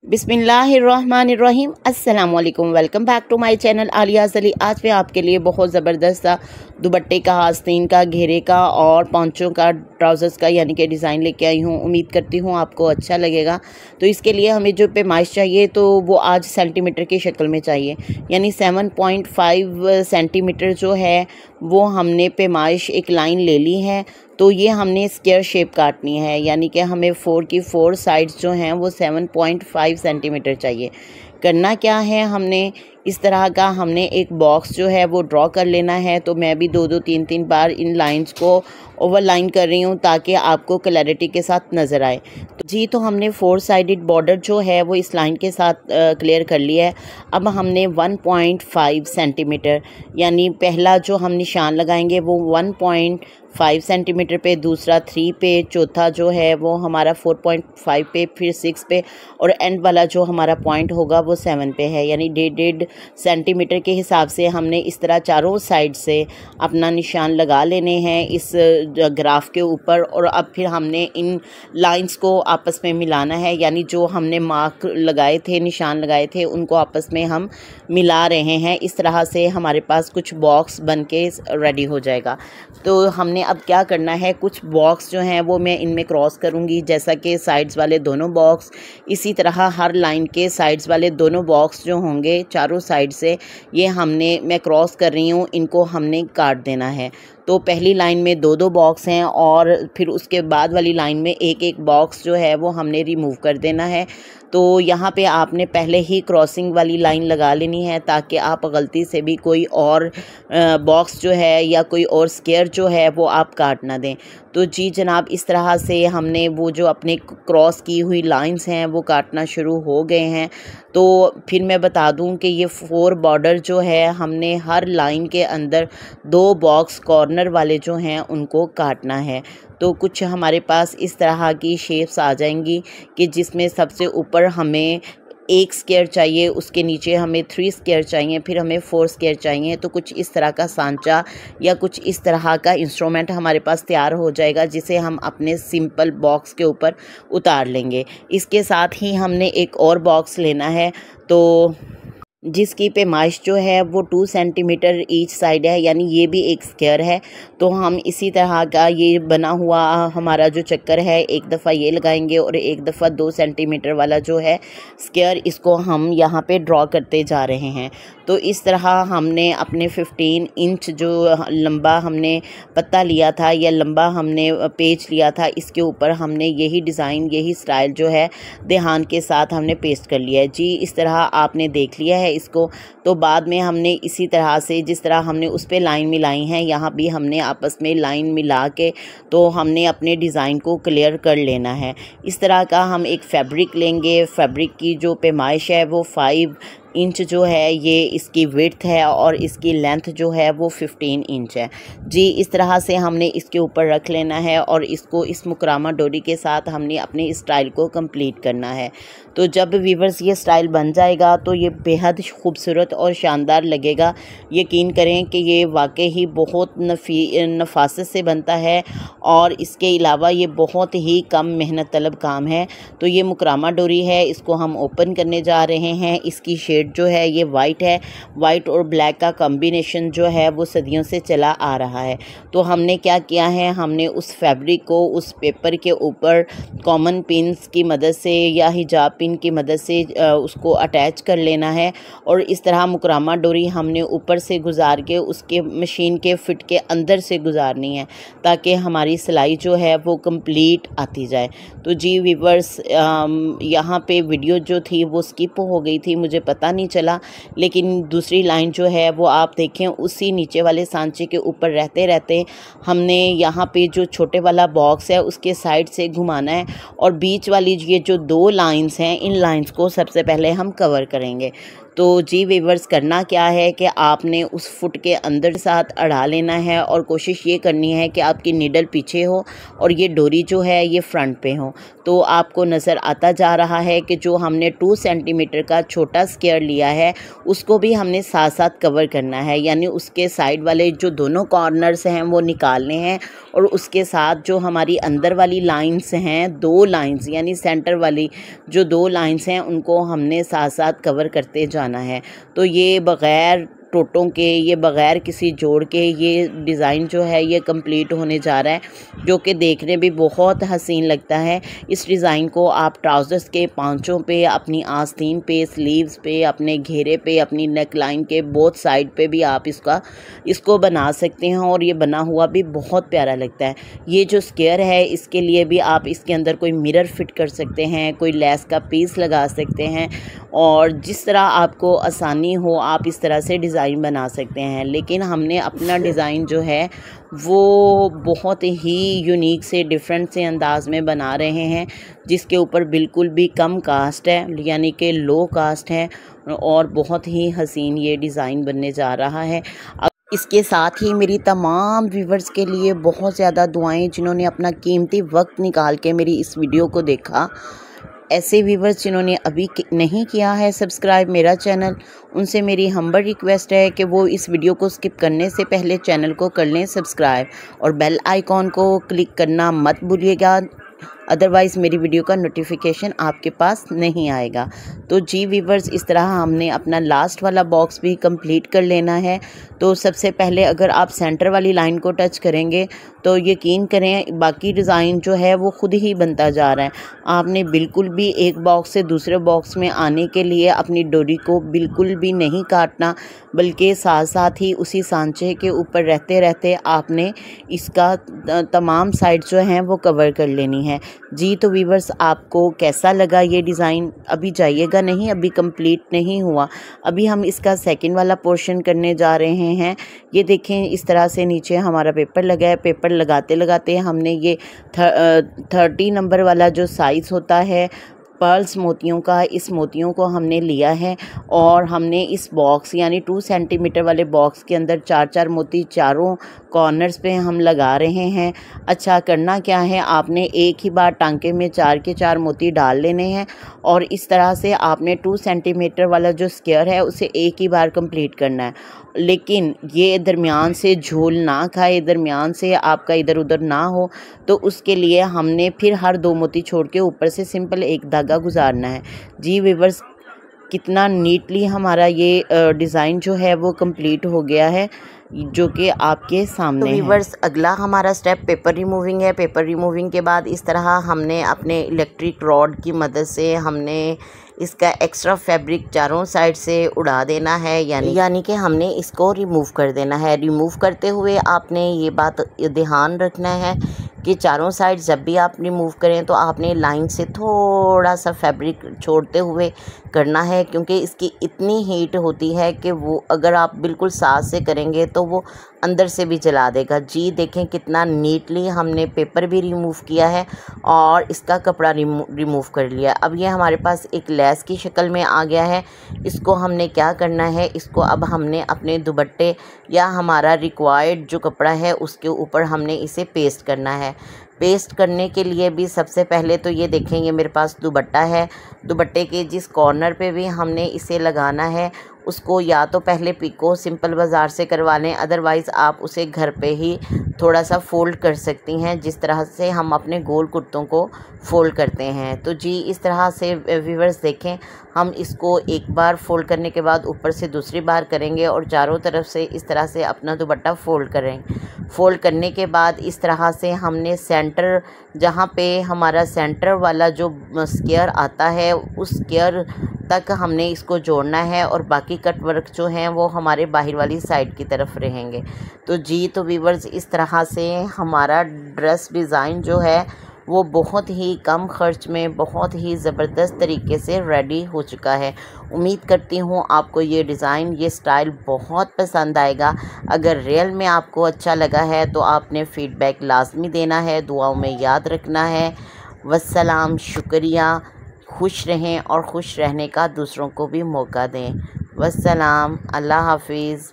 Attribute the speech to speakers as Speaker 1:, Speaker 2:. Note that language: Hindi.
Speaker 1: बिस्मिल्लाहिर्रहमानिर्रहीम अस्सलाम वालेकुम। Welcome back to my channel Aliyaz Ali. आज मैं आपके लिए बहुत ज़बरदस्त सा दुपट्टे का, आस्तीन का, घेरे का और पॉन्चों का, ट्राउज़र्स का यानी कि डिज़ाइन लेके आई हूँ। उम्मीद करती हूँ आपको अच्छा लगेगा। तो इसके लिए हमें जो पैमाइश चाहिए तो वो आज सेंटीमीटर की शक्ल में चाहिए, यानी 7.5 सेंटीमीटर जो है वो हमने पैमाइश एक लाइन ले ली है। तो ये हमने स्क्वायर शेप काटनी है, यानी कि हमें 4 की 4 साइड्स जो हैं वो 7.5 सेंटीमीटर चाहिए। करना क्या है, हमने इस तरह का हमने एक बॉक्स जो है वो ड्रॉ कर लेना है। तो मैं भी 2-2 3-3 बार इन लाइंस को ओवरलाइन कर रही हूँ ताकि आपको क्लैरिटी के साथ नज़र आए। तो हमने 4 साइडेड बॉर्डर जो है वो इस लाइन के साथ क्लियर कर लिया है। अब हमने 1.5 सेंटीमीटर यानी पहला जो हम निशान लगाएंगे वो 1.5 सेंटीमीटर पे, दूसरा 3 पे, चौथा जो है वो हमारा 4.5 पे, फिर 6 पे और एंड वाला जो हमारा पॉइंट होगा वो 7 पे है। यानी 1.5 सेंटीमीटर के हिसाब से हमने इस तरह चारों साइड से अपना निशान लगा लेने हैं इस ग्राफ के ऊपर। और अब फिर हमने इन लाइंस को आपस में मिलाना है, यानी जो हमने मार्क लगाए थे, निशान लगाए थे, उनको आपस में हम मिला रहे हैं। इस तरह से हमारे पास कुछ बॉक्स बन के रेडी हो जाएगा। तो हमने अब क्या करना है, कुछ बॉक्स जो हैं वो मैं इनमें क्रॉस करूँगी, जैसा कि साइड्स वाले दोनों बॉक्स, इसी तरह हर लाइन के साइड्स वाले दोनों बॉक्स जो होंगे चारों साइड से, ये मैं क्रॉस कर रही हूँ, इनको हमने काट देना है। तो पहली लाइन में 2-2 बॉक्स हैं और फिर उसके बाद वाली लाइन में एक बॉक्स जो है वो हमने रिमूव कर देना है। तो यहाँ पे आपने पहले ही क्रॉसिंग वाली लाइन लगा लेनी है ताकि आप गलती से भी कोई और बॉक्स जो है या कोई और स्क्वायर जो है वो आप काट ना दें। तो जी जनाब, इस तरह से हमने वो जो अपने क्रॉस की हुई लाइंस हैं वो काटना शुरू हो गए हैं। तो फिर मैं बता दूं कि ये 4 बॉर्डर जो है हमने हर लाइन के अंदर 2 बॉक्स कॉर्नर वाले जो हैं उनको काटना है। तो कुछ हमारे पास इस तरह की शेप्स आ जाएंगी कि जिसमें सबसे ऊपर हमें 1 स्क्वायर चाहिए, उसके नीचे हमें 3 स्क्वायर चाहिए, फिर हमें 4 स्क्वायर चाहिए। तो कुछ इस तरह का सांचा या कुछ इस तरह का इंस्ट्रूमेंट हमारे पास तैयार हो जाएगा, जिसे हम अपने सिंपल बॉक्स के ऊपर उतार लेंगे। इसके साथ ही हमने एक और बॉक्स लेना है तो जिसकी पैमाइश जो है वो 2 सेंटीमीटर ईच साइड है, यानी ये भी एक स्क्वायर है। तो हम इसी तरह का ये बना हुआ हमारा जो चक्कर है, एक दफ़ा ये लगाएंगे और एक दफ़ा 2 सेंटीमीटर वाला जो है स्क्वायर, इसको हम यहाँ पे ड्रॉ करते जा रहे हैं। तो इस तरह हमने अपने 15 इंच जो लंबा हमने पत्ता लिया था या लंबा हमने पेज लिया था, इसके ऊपर हमने यही डिज़ाइन, यही स्टाइल जो है देहान के साथ हमने पेस्ट कर लिया है। जी इस तरह आपने देख लिया है इसको। तो बाद में हमने इसी तरह से जिस तरह हमने उस पे लाइन मिलाई है, यहाँ भी हमने आपस में लाइन मिला के तो हमने अपने डिज़ाइन को क्लियर कर लेना है। इस तरह का हम एक फैब्रिक लेंगे। फैब्रिक की जो पैमाइश है वो 5 इंच जो है ये इसकी विड्थ है और इसकी लेंथ जो है वो 15 इंच है। जी इस तरह से हमने इसके ऊपर रख लेना है और इसको इस मुकरामा डोरी के साथ हमने अपने स्टाइल को कंप्लीट करना है। तो जब वीवर्स ये स्टाइल बन जाएगा तो ये बेहद खूबसूरत और शानदार लगेगा। यकीन करें कि ये वाकई ही बहुत नफासत से बनता है और इसके अलावा ये बहुत ही कम मेहनत तलब काम है। तो ये मुकरामा डोरी है, इसको हम ओपन करने जा रहे हैं। इसकी शेड जो है ये वाइट है। वाइट और ब्लैक का कॉम्बिनेशन जो है वो सदियों से चला आ रहा है। तो हमने क्या किया है, हमने उस फैब्रिक को उस पेपर के ऊपर कॉमन पिन्स की मदद से या हिजाब पिन की मदद से उसको अटैच कर लेना है और इस तरह मुकरामा डोरी हमने ऊपर से गुजार के उसके मशीन के फिट के अंदर से गुजारनी है ताकि हमारी सिलाई जो है वो कंप्लीट आती जाए। तो जी वीवर्स, यहाँ पे वीडियो जो थी वो स्किप हो गई थी, मुझे पता नहीं चला, लेकिन दूसरी लाइन जो है वो आप देखें उसी नीचे वाले सांचे के ऊपर रहते रहते हमने यहाँ पे जो छोटे वाला बॉक्स है उसके साइड से घुमाना है और बीच वाली ये जो 2 लाइंस हैं, इन लाइंस को सबसे पहले हम कवर करेंगे। तो जी वीवर्स, करना क्या है कि आपने उस फुट के अंदर साथ अड़ा लेना है और कोशिश ये करनी है कि आपकी नीडल पीछे हो और ये डोरी जो है ये फ्रंट पे हो। तो आपको नज़र आता जा रहा है कि जो हमने 2 सेंटीमीटर का छोटा स्क्वायर लिया है उसको भी हमने साथ साथ कवर करना है, यानी उसके साइड वाले जो दोनों कॉर्नर्स हैं वो निकालने हैं और उसके साथ जो हमारी अंदर वाली लाइंस हैं, 2 लाइंस यानी सेंटर वाली जो 2 लाइंस हैं उनको हमने साथ साथ कवर करते जाना है। तो ये बग़ैर टोटों के, ये बग़ैर किसी जोड़ के ये डिज़ाइन जो है ये कंप्लीट होने जा रहा है, जो कि देखने भी बहुत हसीन लगता है। इस डिज़ाइन को आप ट्राउज़र्स के पांचों पे, अपनी आस्तीन पे, स्लीव्स पे, अपने घेरे पे, अपनी नेक लाइन के बोथ साइड पे भी आप इसको बना सकते हैं और ये बना हुआ भी बहुत प्यारा लगता है। ये जो स्क्वायर है इसके लिए भी आप इसके अंदर कोई मिरर फिट कर सकते हैं, कोई लेस का पीस लगा सकते हैं और जिस तरह आपको आसानी हो आप इस तरह से डिज़ाइन बना सकते हैं। लेकिन हमने अपना डिज़ाइन जो है वो बहुत ही यूनिक से, डिफरेंट से अंदाज़ में बना रहे हैं, जिसके ऊपर बिल्कुल भी कम कास्ट है, यानी कि लो कास्ट है और बहुत ही हसीन ये डिज़ाइन बनने जा रहा है। इसके साथ ही मेरी तमाम व्यूवर्स के लिए बहुत ज़्यादा दुआएं, जिन्होंने अपना कीमती वक्त निकाल के मेरी इस वीडियो को देखा। ऐसे व्यूवर्स जिन्होंने अभी नहीं किया है सब्सक्राइब मेरा चैनल, उनसे मेरी हम्बल रिक्वेस्ट है कि वो इस वीडियो को स्किप करने से पहले चैनल को कर लें सब्सक्राइब और बेल आइकॉन को क्लिक करना मत भूलिएगा, अदरवाइज़ मेरी वीडियो का नोटिफिकेशन आपके पास नहीं आएगा। तो जी व्यूवर्स, इस तरह हमने अपना लास्ट वाला बॉक्स भी कंप्लीट कर लेना है। तो सबसे पहले अगर आप सेंटर वाली लाइन को टच करेंगे तो यकीन करें बाकी डिज़ाइन जो है वो खुद ही बनता जा रहा है। आपने बिल्कुल भी एक बॉक्स से दूसरे बॉक्स में आने के लिए अपनी डोरी को बिल्कुल भी नहीं काटना, बल्कि साथ साथ ही उसी सांचे के ऊपर रहते रहते आपने इसका तमाम साइड जो हैं वो कवर कर लेनी है। जी तो व्यूवर्स, आपको कैसा लगा ये डिज़ाइन? अभी जाइएगा नहीं, अभी कंप्लीट नहीं हुआ, अभी हम इसका सेकंड वाला पोर्शन करने जा रहे हैं। ये देखें, इस तरह से नीचे हमारा पेपर लगा है। पेपर लगाते लगाते हमने ये 30 नंबर वाला जो साइज़ होता है पर्ल्स मोतियों का, इस मोतियों को हमने लिया है और हमने इस बॉक्स यानी 2 सेंटीमीटर वाले बॉक्स के अंदर 4-4 मोती चारों कॉर्नर्स पे हम लगा रहे हैं। अच्छा, करना क्या है, आपने एक ही बार टांके में 4 के 4 मोती डाल लेने हैं और इस तरह से आपने 2 सेंटीमीटर वाला जो स्क्वायर है उसे एक ही बार कंप्लीट करना है। लेकिन ये दरमियान से झोल ना खाए, दरमियान से आपका इधर उधर ना हो, तो उसके लिए हमने फिर हर 2 मोती छोड़ के ऊपर से सिंपल एक धागा गुजारना है। जी व्यूअर्स, कितना नीटली हमारा ये डिज़ाइन जो है वो कंप्लीट हो गया है, जो कि आपके सामने है। तो व्यूअर्स, अगला हमारा स्टेप पेपर रिमूविंग है। पेपर रिमूविंग के बाद इस तरह हमने अपने इलेक्ट्रिक रॉड की मदद से हमने इसका एक्स्ट्रा फैब्रिक चारों साइड से उड़ा देना है, यानी कि हमने इसको रिमूव कर देना है। रिमूव करते हुए आपने ये बात ध्यान रखना है कि चारों साइड जब भी आप रिमूव करें तो आपने लाइन से थोड़ा सा फैब्रिक छोड़ते हुए करना है, क्योंकि इसकी इतनी हीट होती है कि वो अगर आप बिल्कुल साथ से करेंगे तो वो अंदर से भी जला देगा। जी देखें कितना नीटली हमने पेपर भी रिमूव किया है और इसका कपड़ा रिमूव कर लिया। अब ये हमारे पास एक लेस की शक्ल में आ गया है। इसको हमने क्या करना है, इसको अब हमने अपने दुपट्टे या हमारा रिक्वायर्ड जो कपड़ा है उसके ऊपर हमने इसे पेस्ट करना है। पेस्ट करने के लिए भी सबसे पहले तो ये देखें, ये मेरे पास दुपट्टा है। दुपट्टे के जिस कॉर्नर पे भी हमने इसे लगाना है उसको या तो पहले पिको सिंपल बाज़ार से करवा लें, अदरवाइज़ आप उसे घर पे ही थोड़ा सा फ़ोल्ड कर सकती हैं, जिस तरह से हम अपने गोल कुर्तों को फ़ोल्ड करते हैं। तो जी इस तरह से व्यूअर्स देखें, हम इसको एक बार फ़ोल्ड करने के बाद ऊपर से दूसरी बार करेंगे और चारों तरफ से इस तरह से अपना दुपट्टा फ़ोल्ड करेंगे। फ़ोल्ड करने के बाद इस तरह से हमने सेंटर, जहाँ पे हमारा सेंटर वाला जो स्क्वायर आता है उस स्क्वायर तक हमने इसको जोड़ना है और बाकी कट वर्क जो हैं वो हमारे बाहर वाली साइड की तरफ रहेंगे। तो जी तो व्यूअर्स, इस तरह से हमारा ड्रेस डिज़ाइन जो है वो बहुत ही कम खर्च में बहुत ही ज़बरदस्त तरीके से रेडी हो चुका है। उम्मीद करती हूँ आपको ये डिज़ाइन, ये स्टाइल बहुत पसंद आएगा। अगर रियल में आपको अच्छा लगा है तो आपने फ़ीडबैक लाजमी देना है, दुआओं में याद रखना है। वस्सलाम, शुक्रिया। खुश रहें और खुश रहने का दूसरों को भी मौका दें। वस्सलाम, अल्लाह हाफिज़।